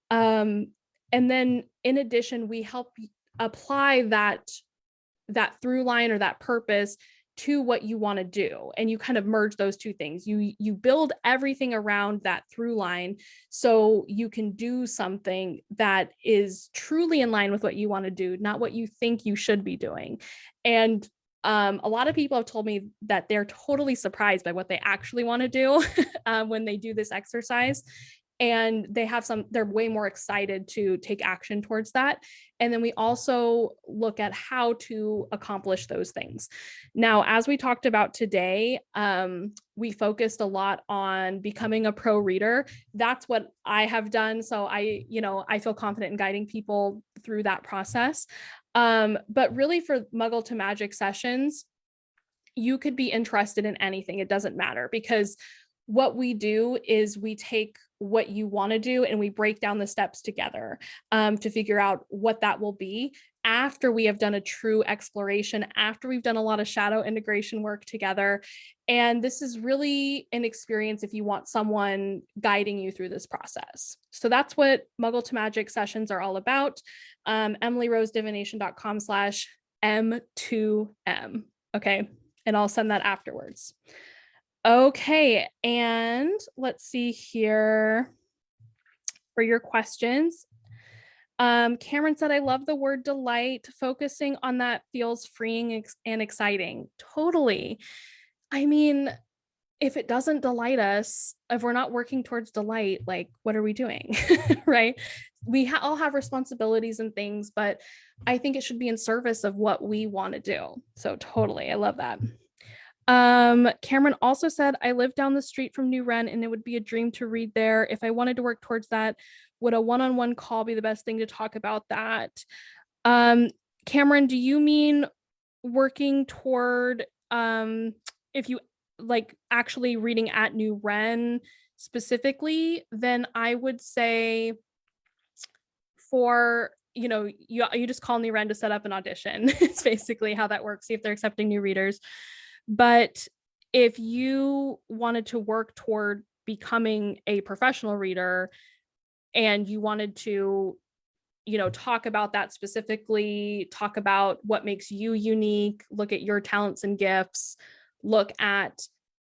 And then in addition, we help apply that through line or that purpose to what you want to do, and you kind of merge those 2 things. You build everything around that through line so you can do something that is truly in line with what you want to do, not what you think you should be doing. And a lot of people have told me that they're totally surprised by what they actually want to do when they do this exercise. And they're way more excited to take action towards that. And then we also look at how to accomplish those things. Now, as we talked about today, we focused a lot on becoming a pro reader. That's what I have done. So I feel confident in guiding people through that process. But really for Muggle to Magic sessions, you could be interested in anything. It doesn't matter, because what we do is we take what you want to do and we break down the steps together to figure out what that will be after we have done a true exploration, after we've done a lot of shadow integration work together. And this is really an experience if you want someone guiding you through this process. So that's what Muggle to Magic sessions are all about. emilyrosedivination.com/M2M. Okay, and I'll send that afterwards. Okay, and let's see here for your questions. Cameron said, I love the word delight. Focusing on that feels freeing and exciting. Totally. I mean, if it doesn't delight us, if we're not working towards delight, like, what are we doing? Right? We all have responsibilities and things, but I think it should be in service of what we want to do. So totally, I love that. Cameron also said, I live down the street from New Ren and it would be a dream to read there. If I wanted to work towards that, would a one-on-one call be the best thing to talk about that? Cameron, do you mean working toward, if you like actually reading at New Ren specifically, then I would say you just call New Ren to set up an audition. It's basically how that works. See if they're accepting new readers. But if you wanted to work toward becoming a professional reader and you wanted to, talk about that specifically, talk about what makes you unique, look at your talents and gifts, look at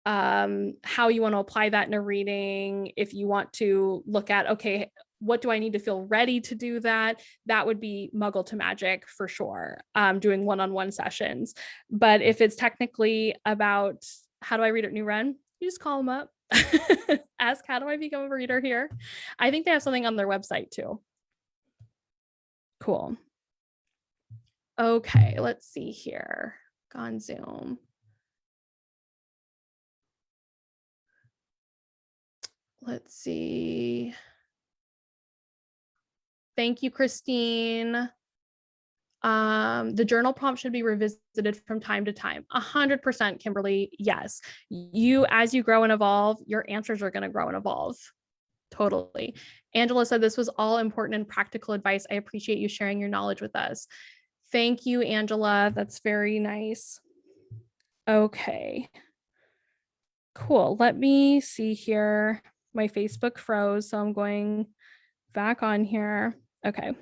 how you want to apply that in a reading. If you want to look at, okay, what do I need to feel ready to do that? That would be Muggle to Magic for sure, doing one-on-one sessions. But if it's technically about how do I read at New Ren, you just call them up, ask, how do I become a reader here? I think they have something on their website too. Cool. Okay, let's see here. Go on Zoom. Let's see. Thank you, Christine. The journal prompt should be revisited from time to time. 100%, Kimberly. Yes. As you grow and evolve, your answers are going to grow and evolve. Totally. Angela said this was all important and practical advice. I appreciate you sharing your knowledge with us. Thank you, Angela. That's very nice. Okay. Cool. Let me see here. My Facebook froze, so I'm going back on here. Okay.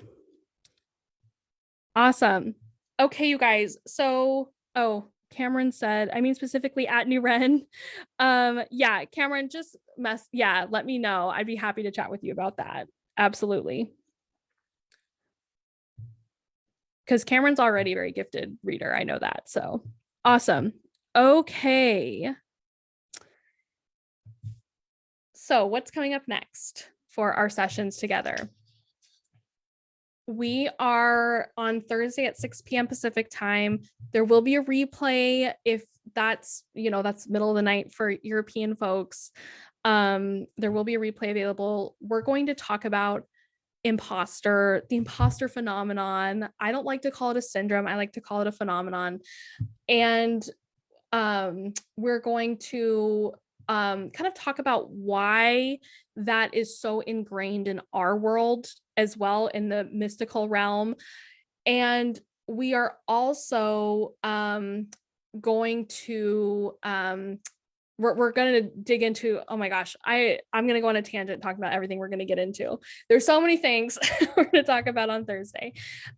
Awesome. Okay, you guys. So, oh, Cameron said, I mean, specifically at New Ren. Yeah, Cameron, let me know. I'd be happy to chat with you about that. Absolutely. Because Cameron's already a very gifted reader. I know that. So awesome. Okay. So, what's coming up next for our sessions together? We are on Thursday at 6 p.m. Pacific time. There will be a replay if that's middle of the night for European folks. There will be a replay available. We're going to talk about the imposter phenomenon. I don't like to call it a syndrome. I like to call it a phenomenon. And we're going to kind of talk about why that is so ingrained in our world as well, in the mystical realm. And we are also going to we're going to dig into, oh my gosh, I'm going to go on a tangent talking about everything we're going to get into. There's so many things we're going to talk about on Thursday.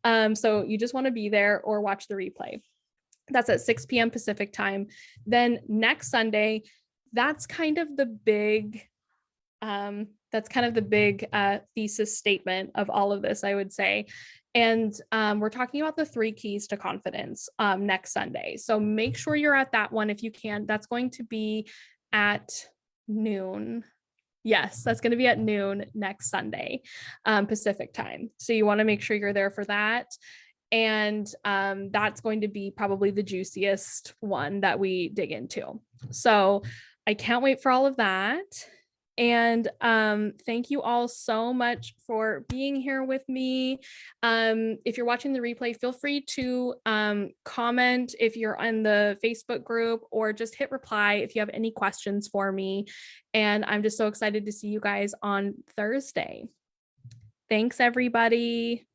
So you just want to be there or watch the replay. That's at 6 p.m. Pacific time. Then next Sunday, that's kind of the big thesis statement of all of this, I would say. And we're talking about the 3 keys to confidence next Sunday. So make sure you're at that one if you can. That's going to be at noon. Yes, that's going to be at noon next Sunday, Pacific time. So you want to make sure you're there for that. And that's going to be probably the juiciest one that we dig into. So I can't wait for all of that. And thank you all so much for being here with me. If you're watching the replay, feel free to comment if you're on the Facebook group, or just hit reply if you have any questions for me. And I'm just so excited to see you guys on Thursday. Thanks, everybody.